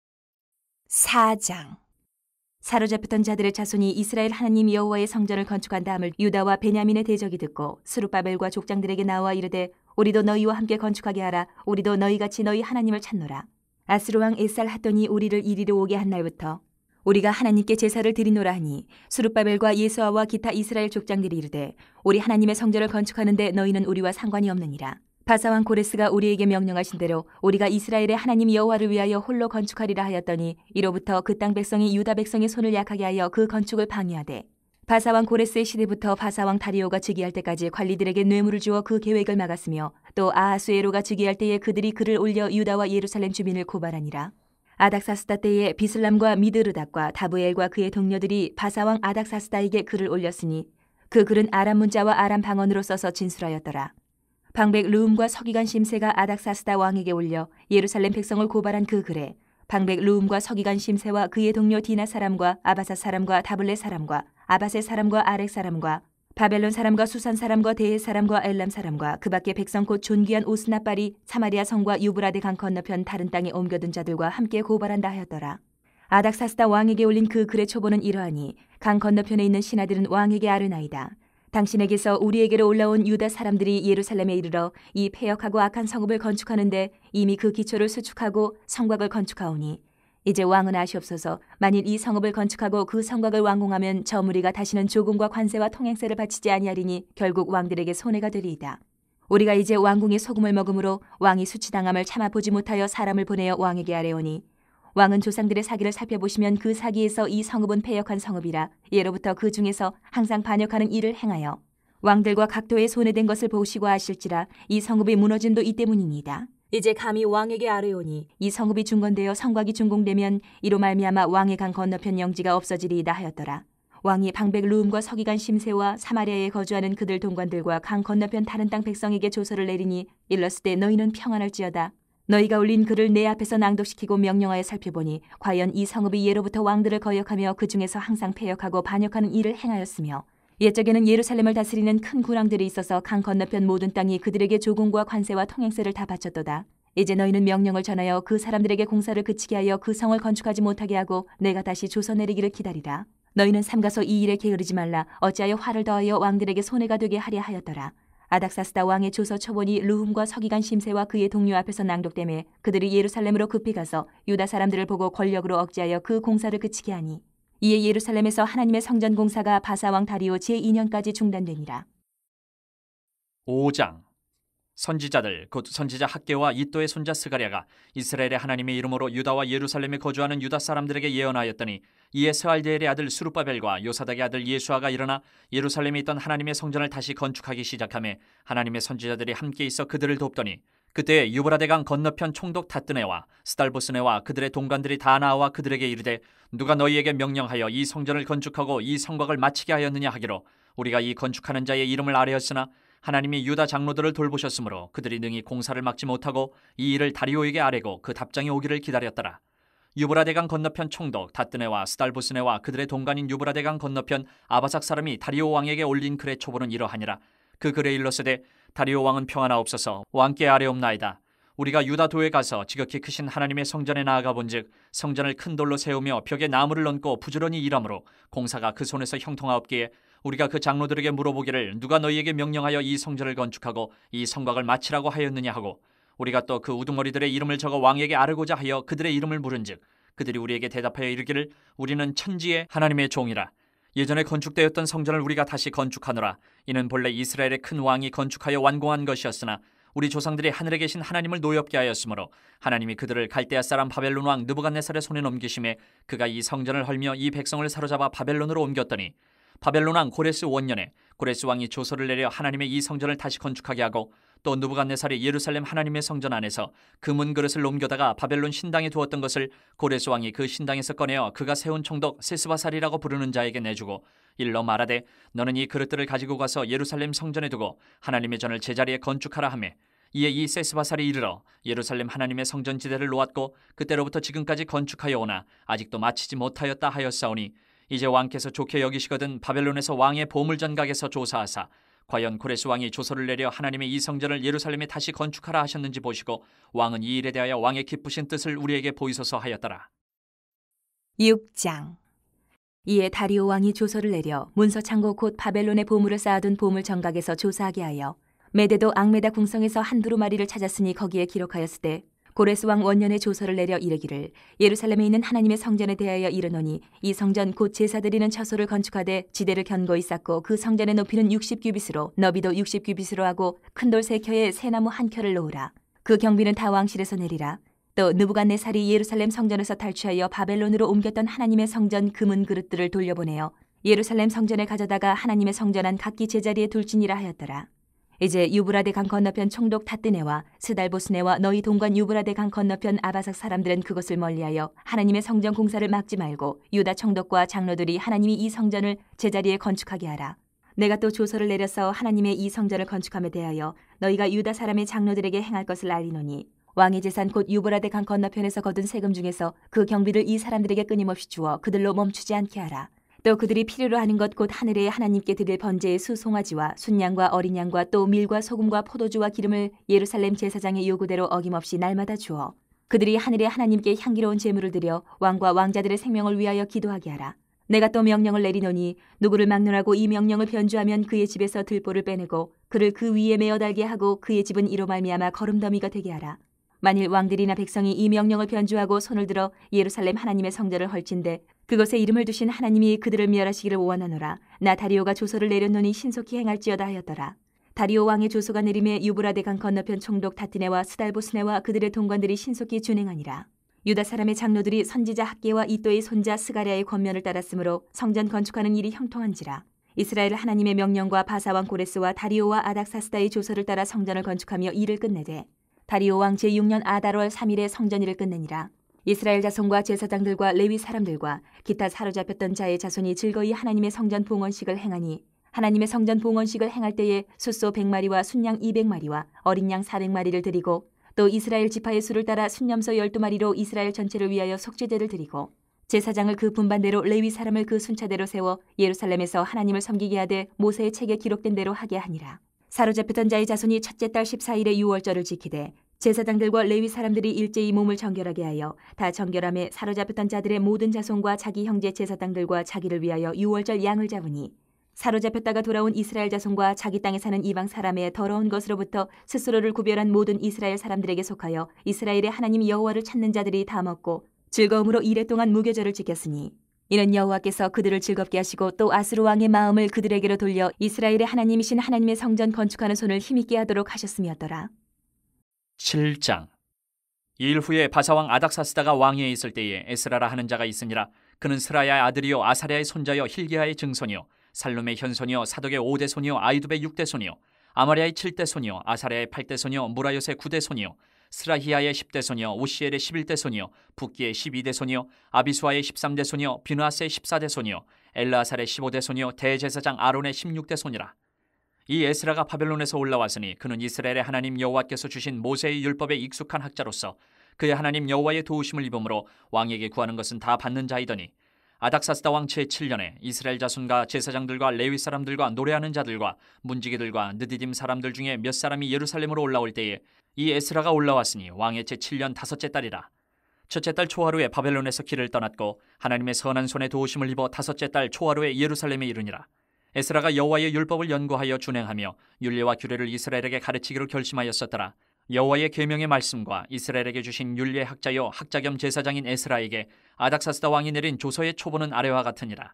4장. 사로잡혔던 자들의 자손이 이스라엘 하나님 여호와의 성전을 건축한 다음을 유다와 베냐민의 대적이 듣고 스룹바벨과 족장들에게 나와 이르되 우리도 너희와 함께 건축하게 하라. 우리도 너희같이 너희 하나님을 찾노라. 아스루 왕 에살 핫돈이 우리를 이리로 오게 한 날부터 우리가 하나님께 제사를 드리노라 하니 스룹바벨과 예수아와 기타 이스라엘 족장들이 이르되 우리 하나님의 성전을 건축하는데 너희는 우리와 상관이 없느니라. 바사왕 고레스가 우리에게 명령하신 대로 우리가 이스라엘의 하나님 여호와를 위하여 홀로 건축하리라 하였더니 이로부터 그 땅 백성이 유다 백성의 손을 약하게 하여 그 건축을 방해하되 바사왕 고레스의 시대부터 바사왕 다리오가 즉위할 때까지 관리들에게 뇌물을 주어 그 계획을 막았으며 또 아하수에로가 즉위할 때에 그들이 글을 올려 유다와 예루살렘 주민을 고발하니라. 아닥사스다 때에 비슬람과 미드르닥과 다브엘과 그의 동료들이 바사왕 아닥사스다에게 글을 올렸으니 그 글은 아람 문자와 아람 방언으로 써서 진술하였더라. 방백 르움과 서기관 심세가 아닥사스다 왕에게 올려 예루살렘 백성을 고발한 그 글에 방백 르움과 서기관 심세와 그의 동료 디나 사람과 아바사 사람과 다블레 사람과 아바세 사람과 아렉 사람과 바벨론 사람과 수산 사람과 데해 사람과 엘람 사람과 그 밖에 백성 곧 존귀한 오스나빨이 사마리아 성과 유브라데 강 건너편 다른 땅에 옮겨둔 자들과 함께 고발한다 하였더라. 아닥사스다 왕에게 올린 그 글의 초보는 이러하니 강 건너편에 있는 신하들은 왕에게 아르나이다. 당신에게서 우리에게로 올라온 유다 사람들이 예루살렘에 이르러 이 패역하고 악한 성읍을 건축하는데 이미 그 기초를 수축하고 성곽을 건축하오니 이제 왕은 아시옵소서. 만일 이 성읍을 건축하고 그 성곽을 완공하면 저 무리가 다시는 조공과 관세와 통행세를 바치지 아니하리니 결국 왕들에게 손해가 되리이다. 우리가 이제 왕궁의 소금을 먹음으로 왕이 수치당함을 참아보지 못하여 사람을 보내어 왕에게 아뢰오니 왕은 조상들의 사기를 살펴보시면 그 사기에서 이 성읍은 패역한 성읍이라 예로부터 그 중에서 항상 반역하는 일을 행하여 왕들과 각도에 손해된 것을 보시고 아실지라 이 성읍이 무너짐도 이 때문이니이다. 이제 감히 왕에게 아뢰오니 이 성읍이 중건되어 성곽이 준공되면 이로 말미암아 왕의 강 건너편 영지가 없어지리이다 하였더라. 왕이 방백 르움과 서기관 심세와 사마리아에 거주하는 그들 동관들과 강 건너편 다른 땅 백성에게 조서를 내리니 일렀을 때 너희는 평안할지어다. 너희가 올린 글을 내 앞에서 낭독시키고 명령하여 살펴보니 과연 이 성읍이 예로부터 왕들을 거역하며 그 중에서 항상 패역하고 반역하는 일을 행하였으며 옛적에는 예루살렘을 다스리는 큰 군왕들이 있어서 강 건너편 모든 땅이 그들에게 조공과 관세와 통행세를 다 바쳤도다. 이제 너희는 명령을 전하여 그 사람들에게 공사를 그치게 하여 그 성을 건축하지 못하게 하고 내가 다시 조서 내리기를 기다리라. 너희는 삼가서 이 일에 게으르지 말라. 어찌하여 화를 더하여 왕들에게 손해가 되게 하려 하였더라. 아닥사스다 왕의 조서 초본이 르훔과 서기관 심세와 그의 동료 앞에서 낭독되매 그들이 예루살렘으로 급히 가서 유다 사람들을 보고 권력으로 억제하여 그 공사를 그치게 하니 이에 예루살렘에서 하나님의 성전 공사가 바사왕 다리오 제2년까지 중단되니라. 5장. 선지자들 곧 선지자 학개와 이또의 손자 스가랴가 이스라엘의 하나님의 이름으로 유다와 예루살렘에 거주하는 유다 사람들에게 예언하였더니 이에 스알디엘의 아들 수룹바벨과 요사닥의 아들 예수아가 일어나 예루살렘에 있던 하나님의 성전을 다시 건축하기 시작하며 하나님의 선지자들이 함께 있어 그들을 돕더니 그때 유브라데강 건너편 총독 닷드네와 스달보스네와 그들의 동관들이 다 나와 그들에게 이르되 누가 너희에게 명령하여 이 성전을 건축하고 이 성곽을 마치게 하였느냐 하기로 우리가 이 건축하는 자의 이름을 아뢰었으나 하나님이 유다 장로들을 돌보셨으므로 그들이 능히 공사를 막지 못하고 이 일을 다리오에게 아뢰고 그 답장이 오기를 기다렸더라. 유브라데강 건너편 총독 닷드네와 스달보스네와 그들의 동관인 유브라데강 건너편 아바삭 사람이 다리오 왕에게 올린 글의 초보는 이러하니라. 그 글에 일렀으되 다리오 왕은 평안하옵소서. 왕께 아뢰옵나이다. 우리가 유다도에 가서 지극히 크신 하나님의 성전에 나아가 본즉 성전을 큰 돌로 세우며 벽에 나무를 얹고 부지런히 일하므로 공사가 그 손에서 형통하옵기에 우리가 그 장로들에게 물어보기를 누가 너희에게 명령하여 이 성전을 건축하고 이 성곽을 마치라고 하였느냐 하고 우리가 또 그 우두머리들의 이름을 적어 왕에게 아뢰고자 하여 그들의 이름을 물은즉 그들이 우리에게 대답하여 이르기를 우리는 천지의 하나님의 종이라. 예전에 건축되었던 성전을 우리가 다시 건축하노라. 이는 본래 이스라엘의 큰 왕이 건축하여 완공한 것이었으나 우리 조상들이 하늘에 계신 하나님을 노엽게 하였으므로 하나님이 그들을 갈대아 사람 바벨론 왕 느부갓네살의 손에 넘기심에 그가 이 성전을 헐며 이 백성을 사로잡아 바벨론으로 옮겼더니 바벨론 왕 고레스 원년에 고레스 왕이 조서를 내려 하나님의 이 성전을 다시 건축하게 하고 또 느부갓네살이 예루살렘 하나님의 성전 안에서 금은 그릇을 옮겨다가 바벨론 신당에 두었던 것을 고레스 왕이 그 신당에서 꺼내어 그가 세운 총독 세스바살이라고 부르는 자에게 내주고 일러 말하되 너는 이 그릇들을 가지고 가서 예루살렘 성전에 두고 하나님의 전을 제자리에 건축하라 하며 이에 이 세스바살이 이르러 예루살렘 하나님의 성전 지대를 놓았고 그때로부터 지금까지 건축하여 오나 아직도 마치지 못하였다 하였사오니 이제 왕께서 좋게 여기시거든 바벨론에서 왕의 보물전각에서 조사하사 과연 고레스 왕이 조서를 내려 하나님의 이 성전을 예루살렘에 다시 건축하라 하셨는지 보시고 왕은 이 일에 대하여 왕의 기쁘신 뜻을 우리에게 보이소서 하였더라. 6장. 이에 다리오 왕이 조서를 내려 문서 창고 곧 바벨론의 보물을 쌓아둔 보물 정각에서 조사하게 하여 메데도 앙메다 궁성에서 한 두루마리를 찾았으니 거기에 기록하였을 때 고레스 왕 원년에 조서를 내려 이르기를 예루살렘에 있는 하나님의 성전에 대하여 이르노니 이 성전 곧 제사 드리는 처소를 건축하되 지대를 견고히 쌓고 그 성전의 높이는 60규빗으로 너비도 60규빗으로 하고 큰 돌 3켜에 새나무 1켜를 놓으라. 그 경비는 다 왕실에서 내리라. 또 느부갓네살이 예루살렘 성전에서 탈취하여 바벨론으로 옮겼던 하나님의 성전 금은 그릇들을 돌려보내어 예루살렘 성전에 가져다가 하나님의 성전안 각기 제자리에 둘지니라 하였더라. 이제 유브라데 강 건너편 총독 닷드네와 스달보스네와 너희 동관 유브라데 강 건너편 아바삭 사람들은 그것을 멀리하여 하나님의 성전 공사를 막지 말고 유다 총독과 장로들이 하나님이 이 성전을 제자리에 건축하게 하라. 내가 또 조서를 내려서 하나님의 이 성전을 건축함에 대하여 너희가 유다 사람의 장로들에게 행할 것을 알리노니 왕의 재산 곧 유브라데 강 건너편에서 거둔 세금 중에서 그 경비를 이 사람들에게 끊임없이 주어 그들로 멈추지 않게 하라. 또 그들이 필요로 하는 것 곧 하늘에 하나님께 드릴 번제의 수송아지와 순양과 어린 양과 또 밀과 소금과 포도주와 기름을 예루살렘 제사장의 요구대로 어김없이 날마다 주어 그들이 하늘에 하나님께 향기로운 제물을 드려 왕과 왕자들의 생명을 위하여 기도하게 하라. 내가 또 명령을 내리노니 누구를 막론하고 이 명령을 변주하면 그의 집에서 들보를 빼내고 그를 그 위에 메어 달게 하고 그의 집은 이로 말미암아 거름더미가 되게 하라. 만일 왕들이나 백성이 이 명령을 변주하고 손을 들어 예루살렘 하나님의 성전을 헐진대 그것에 이름을 두신 하나님이 그들을 멸하시기를 원하노라. 나 다리오가 조서를 내렸노니 신속히 행할지어다 하였더라. 다리오 왕의 조서가 내림에 유브라데 강 건너편 총독 다트네와 스달보스네와 그들의 동관들이 신속히 준행하니라. 유다 사람의 장로들이 선지자 학계와 이또의 손자 스가랴의 권면을 따랐으므로 성전 건축하는 일이 형통한지라. 이스라엘 하나님의 명령과 바사왕 고레스와 다리오와 아닥사스다의 조서를 따라 성전을 건축하며 일을 끝내되 다리오 왕 제6년 아달월 3일에 성전일을 끝내니라. 이스라엘 자손과 제사장들과 레위 사람들과 기타 사로잡혔던 자의 자손이 즐거이 하나님의 성전 봉헌식을 행하니 하나님의 성전 봉헌식을 행할 때에 숫소 100마리와 순양 200마리와 어린 양 400마리를 드리고 또 이스라엘 지파의 수를 따라 순염소 12마리로 이스라엘 전체를 위하여 속죄제를 드리고 제사장을 그 분반대로 레위 사람을 그 순차대로 세워 예루살렘에서 하나님을 섬기게 하되 모세의 책에 기록된 대로 하게 하니라. 사로잡혔던 자의 자손이 첫째 달 14일에 유월절을 지키되 제사장들과 레위 사람들이 일제히 몸을 정결하게 하여 다 정결함에 사로잡혔던 자들의 모든 자손과 자기 형제 제사장들과 자기를 위하여 유월절 양을 잡으니 사로잡혔다가 돌아온 이스라엘 자손과 자기 땅에 사는 이방 사람의 더러운 것으로부터 스스로를 구별한 모든 이스라엘 사람들에게 속하여 이스라엘의 하나님 여호와를 찾는 자들이 다 먹고 즐거움으로 이레 동안 무교절을 지켰으니 이는 여호와께서 그들을 즐겁게 하시고 또 아스루 왕의 마음을 그들에게로 돌려 이스라엘의 하나님이신 하나님의 성전 건축하는 손을 힘있게 하도록 하셨음이었더라. 7장. 이일 후에 바사왕 아닥사스다가 왕위에 있을 때에 에스라라 하는 자가 있으니라. 그는 스라야의 아들이요 아사랴의 손자요 hil기야의 증손이요 살룸의 현손이요 사독의 5대 손이요 아이두의 6대 손이요 아마랴의 7대 손이요 아사랴의 8대 손이요 무라요의 9대 손이요 스라히야의 10대 손이요 우시엘의 11대 손이요 붓기의 12대 손이요 아비수아의 13대 손이요 비누아스의 14대 손이요 엘라살의 15대 손이요 대제사장 아론의 16대 손이라. 이 에스라가 바벨론에서 올라왔으니 그는 이스라엘의 하나님 여호와께서 주신 모세의 율법에 익숙한 학자로서 그의 하나님 여호와의 도우심을 입음으로 왕에게 구하는 것은 다 받는 자이더니 아닥사스다 왕 제7년에 이스라엘 자손과 제사장들과 레위 사람들과 노래하는 자들과 문지기들과 느디딤 사람들 중에 몇 사람이 예루살렘으로 올라올 때에 이 에스라가 올라왔으니 왕의 제7년 다섯째 달이라. 첫째 달 초하루에 바벨론에서 길을 떠났고 하나님의 선한 손에 도우심을 입어 다섯째 달 초하루에 예루살렘에 이르니라. 에스라가 여호와의 율법을 연구하여 준행하며 율례와 규례를 이스라엘에게 가르치기로 결심하였었더라. 여호와의 계명의 말씀과 이스라엘에게 주신 율례 학자요 학자 겸 제사장인 에스라에게 아닥사스다 왕이 내린 조서의 초본은 아래와 같으니라.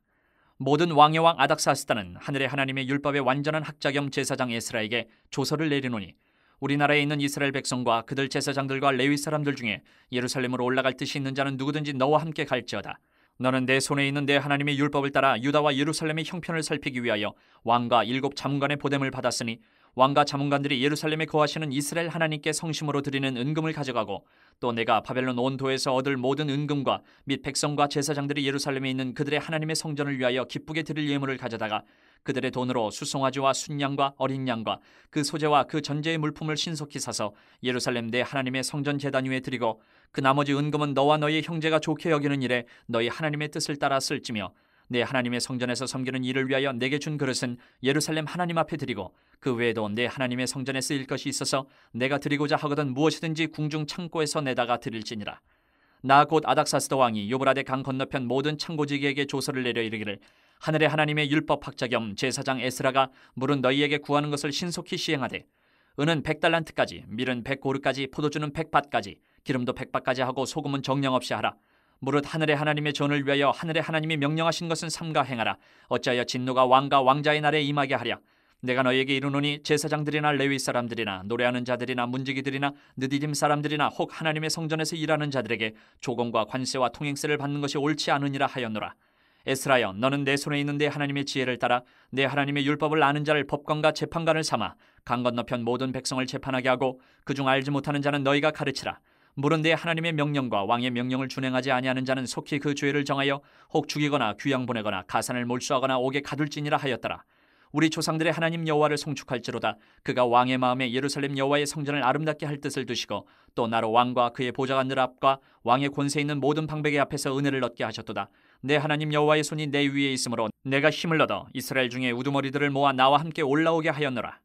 모든 왕의 왕 아닥사스다는 하늘의 하나님의 율법의 완전한 학자 겸 제사장 에스라에게 조서를 내리노니 우리나라에 있는 이스라엘 백성과 그들 제사장들과 레위 사람들 중에 예루살렘으로 올라갈 뜻이 있는 자는 누구든지 너와 함께 갈지어다. 너는 내 손에 있는 내 하나님의 율법을 따라 유다와 예루살렘의 형편을 살피기 위하여 왕과 7 자문관의 보냄을 받았으니 왕과 자문관들이 예루살렘에 거하시는 이스라엘 하나님께 성심으로 드리는 은금을 가져가고 또 내가 바벨론 온 도에서 얻을 모든 은금과 및 백성과 제사장들이 예루살렘에 있는 그들의 하나님의 성전을 위하여 기쁘게 드릴 예물을 가져다가 그들의 돈으로 수송아지와 순양과 어린 양과 그 소재와 그 전제의 물품을 신속히 사서 예루살렘 내 하나님의 성전 제단 위에 드리고 그 나머지 은금은 너와 너의 형제가 좋게 여기는 일에 너희 하나님의 뜻을 따라 쓸지며 내 하나님의 성전에서 섬기는 일을 위하여 내게 준 그릇은 예루살렘 하나님 앞에 드리고 그 외에도 내 하나님의 성전에 쓰일 것이 있어서 내가 드리고자 하거든 무엇이든지 궁중 창고에서 내다가 드릴지니라. 나 곧 아닥사스다 왕이 유브라데 강 건너편 모든 창고지기에게 조서를 내려 이르기를 하늘의 하나님의 율법 학자 겸 제사장 에스라가 물은 너희에게 구하는 것을 신속히 시행하되 은은 100달란트까지 밀은 100고르까지 포도주는 100밭까지 기름도 100밭까지 하고 소금은 정량 없이 하라. 무릇 하늘의 하나님의 전을 위하여 하늘의 하나님이 명령하신 것은 삼가 행하라. 어찌하여 진노가 왕과 왕자의 날에 임하게 하랴. 내가 너희에게 이르노니 제사장들이나 레위 사람들이나 노래하는 자들이나 문지기들이나 느디딤 사람들이나 혹 하나님의 성전에서 일하는 자들에게 조공과 관세와 통행세를 받는 것이 옳지 않으니라 하였노라. 에스라여, 너는 내 손에 있는 내 하나님의 지혜를 따라 내 하나님의 율법을 아는 자를 법관과 재판관을 삼아 강 건너편 모든 백성을 재판하게 하고 그중 알지 못하는 자는 너희가 가르치라. 물은 내 하나님의 명령과 왕의 명령을 준행하지 아니하는 자는 속히 그 죄를 정하여 혹 죽이거나 귀양 보내거나 가산을 몰수하거나 옥에 가둘지니라 하였더라. 우리 조상들의 하나님 여호와를 송축할지로다. 그가 왕의 마음에 예루살렘 여호와의 성전을 아름답게 할 뜻을 두시고 또 나로 왕과 그의 보좌관 들 앞과 왕의 권세 있는 모든 방백의 앞에서 은혜를 얻게 하셨도다. 내 하나님 여호와의 손이 내 위에 있으므로 내가 힘을 얻어 이스라엘 중에 우두머리들을 모아 나와 함께 올라오게 하였노라.